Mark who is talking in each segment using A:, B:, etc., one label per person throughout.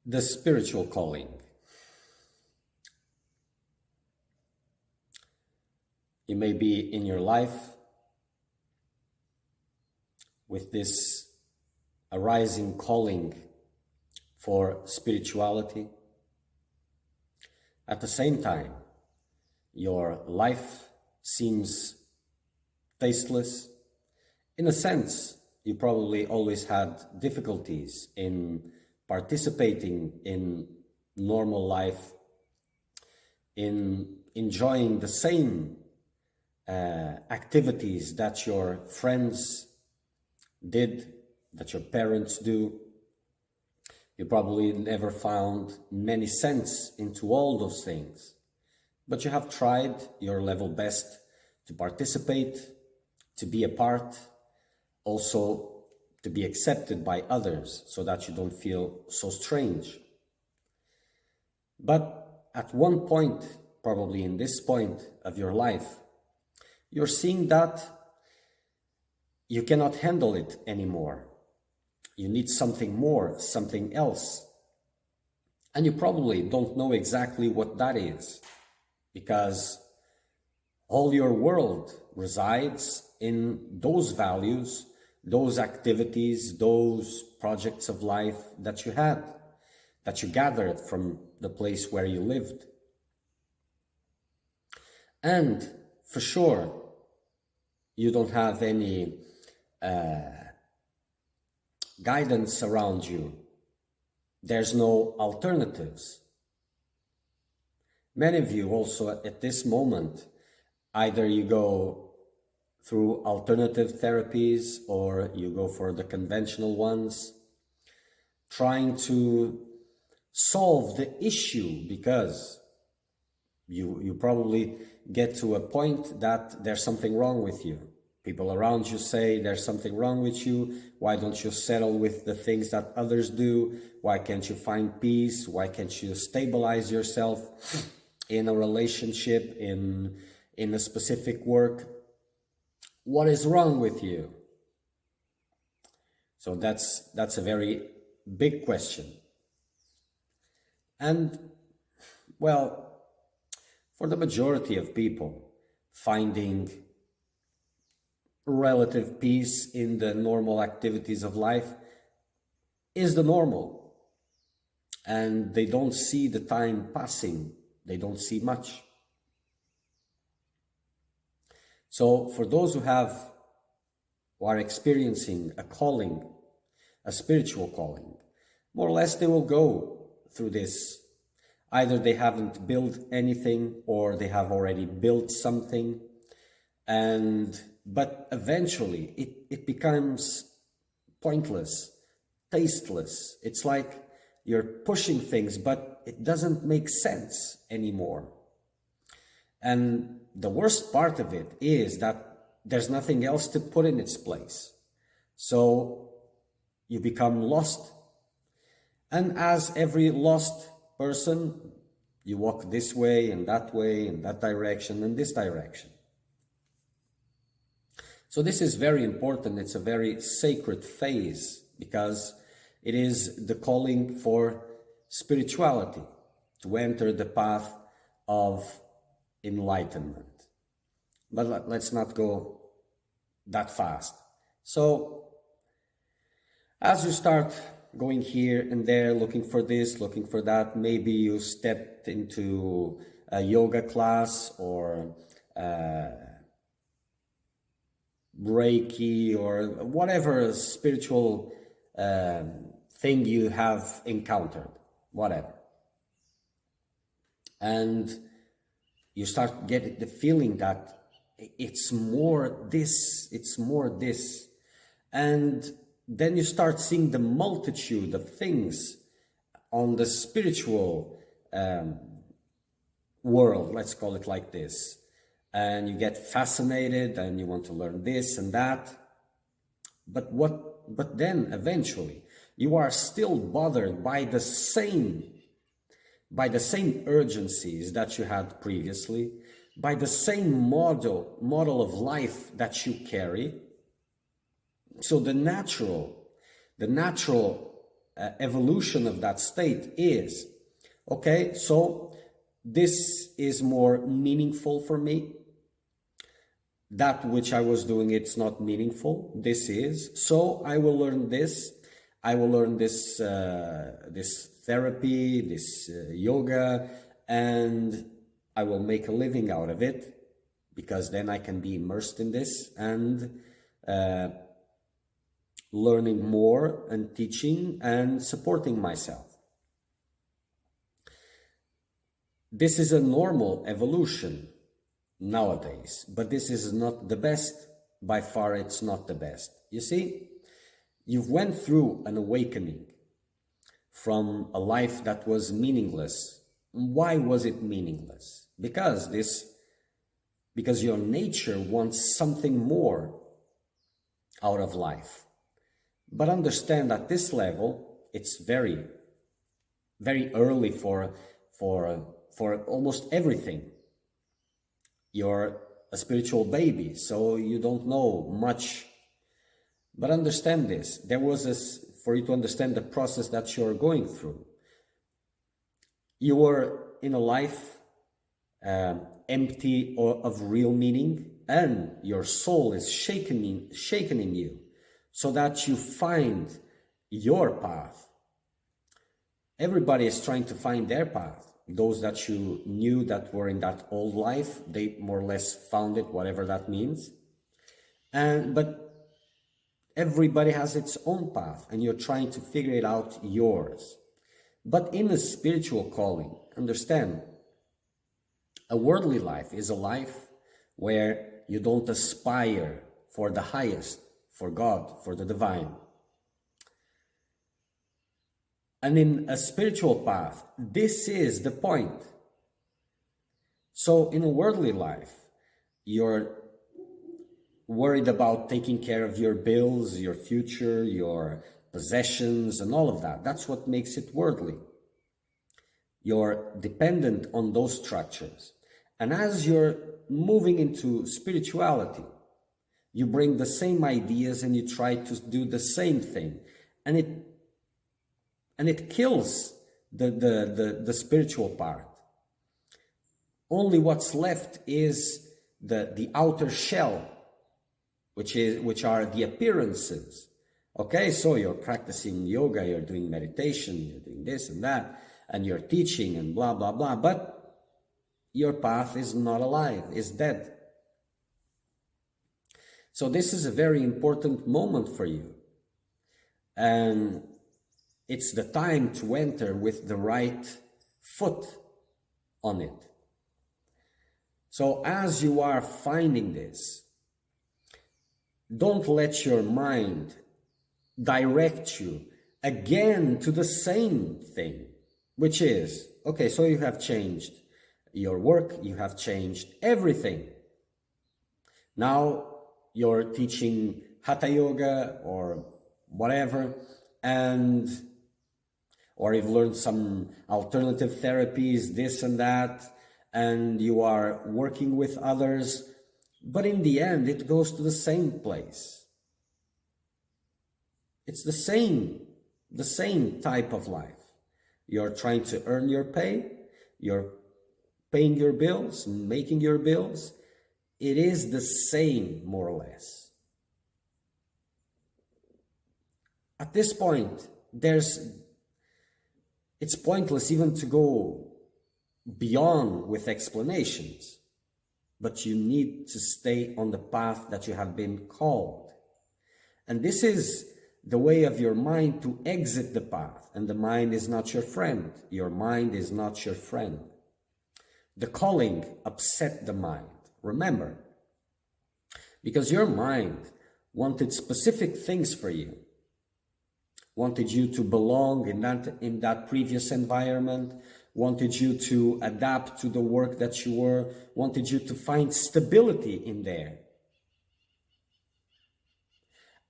A: The spiritual calling. You may be in your life with this arising calling for spirituality. At the same time, your life seems tasteless. In a sense, you probably always had difficulties in participating in normal life, in enjoying the same activities that your friends did, that your parents do. You probably never found many sense into all those things, but you have tried your level best to participate, to be a part, also to be accepted by others so that you don't feel so strange. But at one point, probably in this point of your life, you're seeing that you cannot handle it anymore. You need something more, something else. And you probably don't know exactly what that is, because all your world resides in those values, those activities, those projects of life that you had, that you gathered from the place where you lived. And for sure, you don't have any guidance around you. There's no alternatives. Many of you also at this moment, either you go through alternative therapies or you go for the conventional ones, trying to solve the issue, because you probably get to a point that there's something wrong with you. People around you say there's something wrong with you. Why don't you settle with the things that others do? Why can't you find peace? Why can't you stabilize yourself in a relationship, in a specific work? What is wrong with you? So that's a very big question. And well, for the majority of people, finding relative peace in the normal activities of life is the normal, and they don't see the time passing. They don't see much. So for those who are experiencing a calling, a spiritual calling, more or less they will go through this. Either they haven't built anything or they have already built something, but eventually it becomes pointless, tasteless. It's like you're pushing things, but it doesn't make sense anymore. And the worst part of it is that there's nothing else to put in its place. So you become lost. And as every lost person, you walk this way, in that direction, and this direction. So this is very important. It's a very sacred phase, because it is the calling for spirituality, to enter the path of enlightenment. But let's not go that fast. So as you start going here and there, looking for this, looking for that, maybe you stepped into a yoga class or Reiki or whatever spiritual thing you have encountered, whatever. And you start getting the feeling that it's more this, it's more this. And then you start seeing the multitude of things on the spiritual world, let's call it like this. And you get fascinated and you want to learn this and that. But then eventually you are still bothered by the same urgencies that you had previously, by the same model of life that you carry. So the natural evolution of that state is, okay, so this is more meaningful for me. That which I was doing, it's not meaningful. This is. So I will learn this. I will learn this, this therapy, this yoga, and I will make a living out of it, because then I can be immersed in this and learning more and teaching and supporting myself. This is a normal evolution nowadays, but this is not the best. By far, it's not the best. You see, you've went through an awakening from a life that was meaningless. Why was it meaningless? Because your nature wants something more out of life. But understand at this level, it's very, very early for almost everything. You're a spiritual baby, so you don't know much. But understand this. There was this, for you to understand the process that you're going through. You were in a life empty of real meaning, and your soul is shaking you so that you find your path. Everybody is trying to find their path. Those that you knew that were in that old life, they more or less found it, whatever that means. But everybody has its own path, and you're trying to figure it out yours. But in a spiritual calling, understand, a worldly life is a life where you don't aspire for the highest, for God, for the divine. And in a spiritual path, this is the point. So in a worldly life, you're worried about taking care of your bills, your future, your possessions, and all of that. That's what makes it worldly. You're dependent on those structures. And as you're moving into spirituality, you bring the same ideas and you try to do the same thing. And it kills the spiritual part. Only what's left is the outer shell, which are the appearances. Okay, so you're practicing yoga, you're doing meditation, you're doing this and that, and you're teaching and blah, blah, blah. But your path is not alive, is dead. So this is a very important moment for you. And it's the time to enter with the right foot on it. So as you are finding this, don't let your mind direct you again to the same thing, which is, okay, so you have changed your work, you have changed everything. Now you're teaching Hatha Yoga or whatever, or you've learned some alternative therapies, this and that, and you are working with others, but in the end, it goes to the same place. It's the same type of life. You're trying to earn your pay, you're paying your bills, making your bills. It is the same, more or less. At this point, it's pointless even to go beyond with explanations, but you need to stay on the path that you have been called. And this is the way of your mind to exit the path. And the mind is not your friend. Your mind is not your friend. The calling upset the mind. Remember, because your mind wanted specific things for you. Wanted you to belong in that previous environment, wanted you to adapt to the work that you were, wanted you to find stability in there.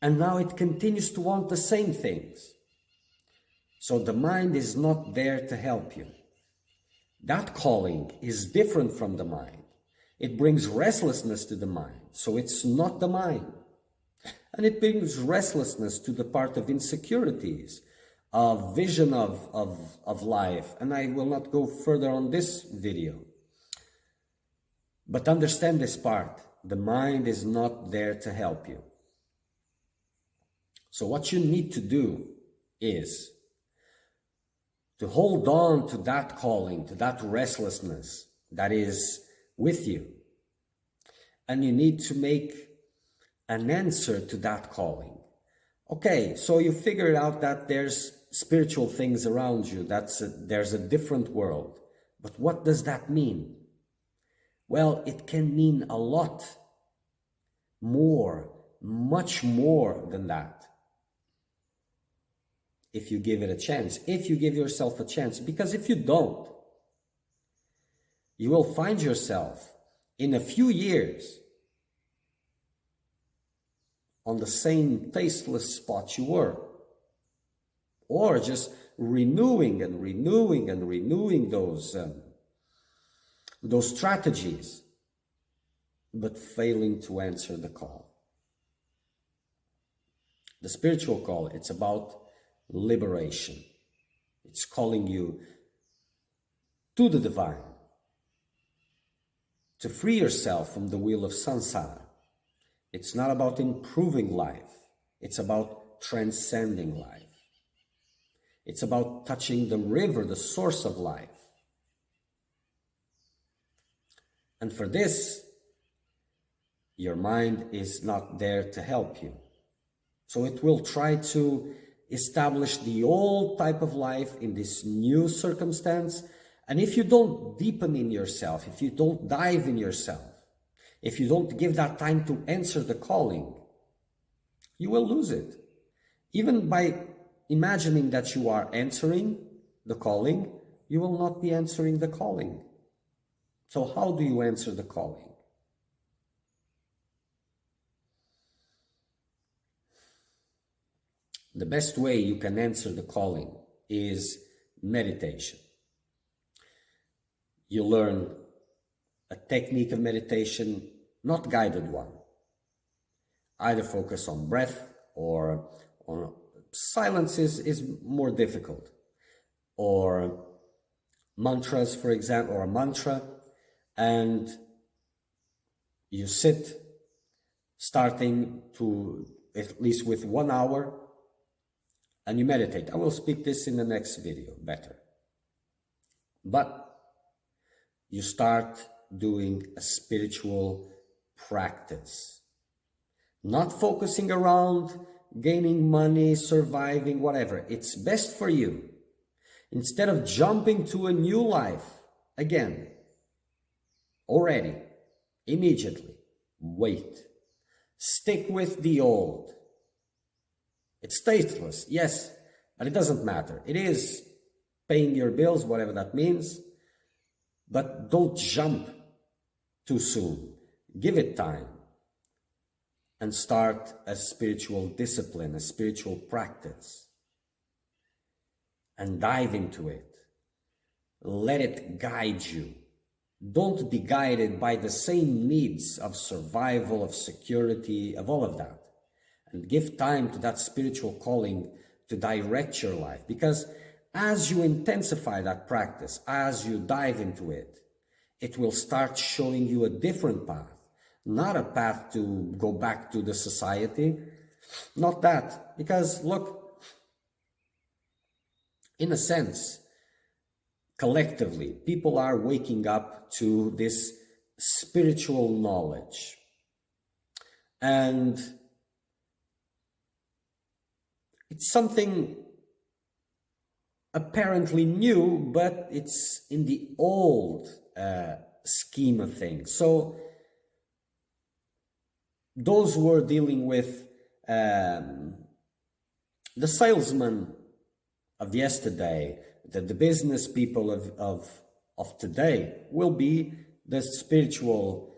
A: And now it continues to want the same things. So the mind is not there to help you. That calling is different from the mind. It brings restlessness to the mind, so it's not the mind. And it brings restlessness to the part of insecurities, a vision of life. And I will not go further on this video. But understand this part. The mind is not there to help you. So what you need to do is to hold on to that calling, to that restlessness that is with you. And you need to make an answer to that calling. Okay, so you figured out that there's spiritual things around you, there's a different world. But what does that mean? Well, it can mean a lot more, much more than that. If you give it a chance, if you give yourself a chance. Because if you don't, you will find yourself in a few years on the same tasteless spot you were. Or just renewing and renewing and renewing those strategies, but failing to answer the call. The spiritual call, it's about liberation. It's calling you to the divine, to free yourself from the wheel of samsara. It's not about improving life. It's about transcending life. It's about touching the river, the source of life. And for this, your mind is not there to help you. So it will try to establish the old type of life in this new circumstance. And if you don't deepen in yourself, if you don't dive in yourself, if you don't give that time to answer the calling, you will lose it. Even by imagining that you are answering the calling, you will not be answering the calling. So how do you answer the calling? The best way you can answer the calling is meditation. You learn a technique of meditation, not guided one. Either focus on breath or on silence is more difficult. Or mantras, for example, or a mantra, and you sit starting to at least with 1 hour and you meditate. I will speak this in the next video better. But you start doing a spiritual practice. Not focusing around gaining money, surviving, whatever. It's best for you. Instead of jumping to a new life, again, already, immediately, wait. Stick with the old. It's tasteless, yes, but it doesn't matter. It is paying your bills, whatever that means, but don't jump too soon. Give it time and start a spiritual discipline, a spiritual practice, and dive into it. Let it guide you. Don't be guided by the same needs of survival, of security, of all of that. And give time to that spiritual calling to direct your life. Because as you intensify that practice, as you dive into it, it will start showing you a different path. Not a path to go back to the society. Not that. Because look, in a sense, collectively, people are waking up to this spiritual knowledge. And it's something apparently new, but it's in the old scheme of things. So those who are dealing with the salesman of yesterday, the business people of today will be the spiritual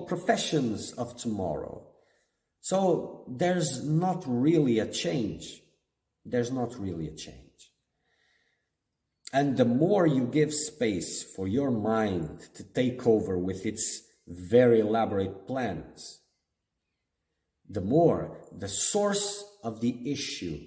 A: professions of tomorrow. So there's not really a change. There's not really a change. And the more you give space for your mind to take over with its very elaborate plans, the more the source of the issue,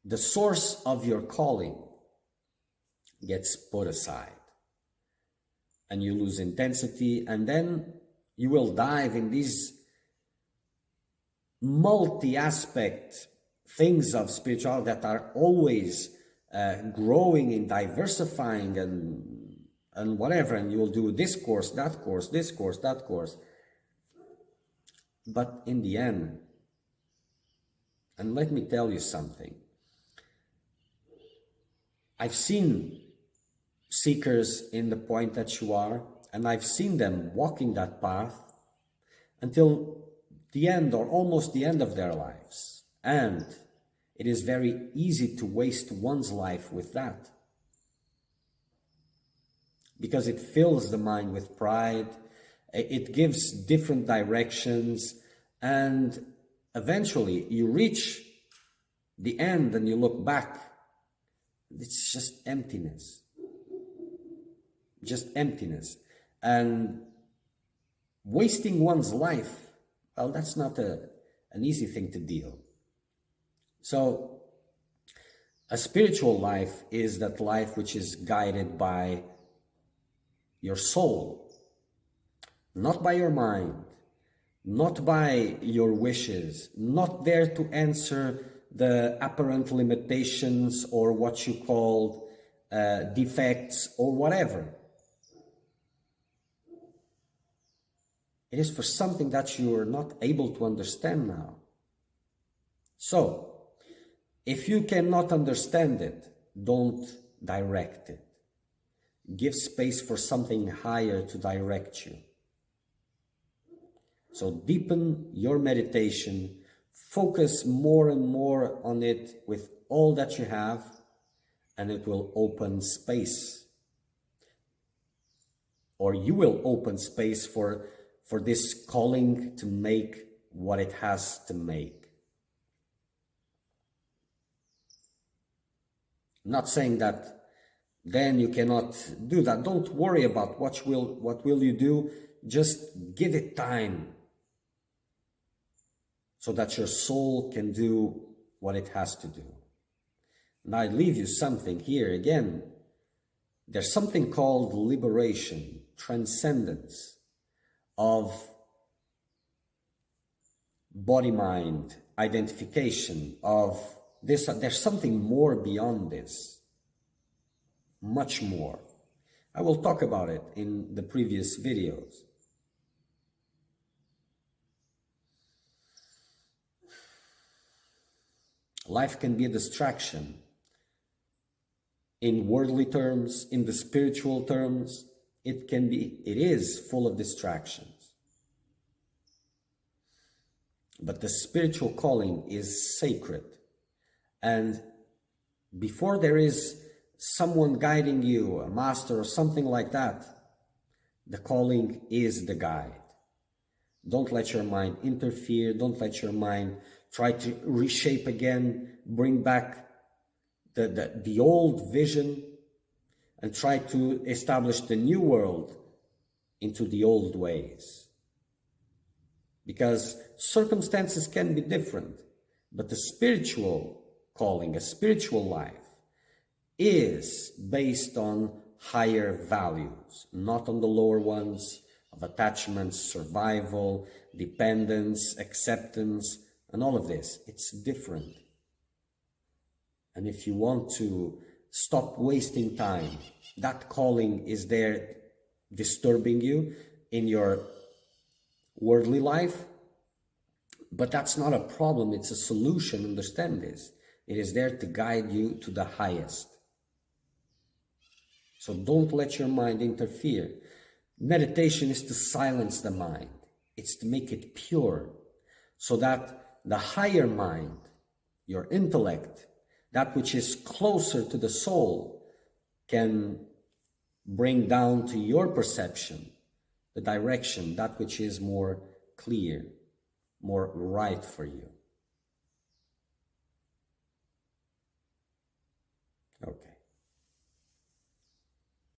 A: the source of your calling gets put aside, and you lose intensity, and then you will dive in these multi-aspect things of spirituality that are always growing and diversifying and whatever, and you will do this course, that course, this course, that course. But in the end, and let me tell you something, I've seen seekers in the point that you are, and I've seen them walking that path until the end or almost the end of their lives. And it is very easy to waste one's life with that, because it fills the mind with pride, it gives different directions, and eventually you reach the end and you look back, it's just emptiness. Just emptiness. And wasting one's life, well, that's not an easy thing to deal. So a spiritual life is that life which is guided by your soul, not by your mind, not by your wishes, not there to answer the apparent limitations or what you call defects or whatever. It is for something that you are not able to understand now. So, if you cannot understand it, don't direct it. Give space for something higher to direct you. So deepen your meditation, focus more and more on it with all that you have, and it will open space. Or you will open space for this calling to make what it has to make. Not saying that then you cannot do that. Don't worry about what will you do. Just give it time so that your soul can do what it has to do. And I leave you something here again. There's something called liberation, transcendence of body-mind identification of this. There's something more beyond this, much more. I will talk about it in the previous videos. Life can be a distraction in worldly terms, in the spiritual terms. It is full of distractions. But the spiritual calling is sacred. And before there is someone guiding you, a master or something like that, the calling is the guide. Don't let your mind interfere. Don't let your mind try to reshape again, bring back the old vision and try to establish the new world into the old ways. Because circumstances can be different, but the spiritual calling, a spiritual life, is based on higher values, not on the lower ones of attachments, survival, dependence, acceptance, and all of this. It's different. And if you want to stop wasting time, that calling is there disturbing you in your worldly life, but that's not a problem, it's a solution. Understand this. It is there to guide you to the highest. So don't let your mind interfere. Meditation is to silence the mind. It's to make it pure, so that the higher mind, your intellect, that which is closer to the soul, can bring down to your perception the direction, that which is more clear, more right for you. Okay.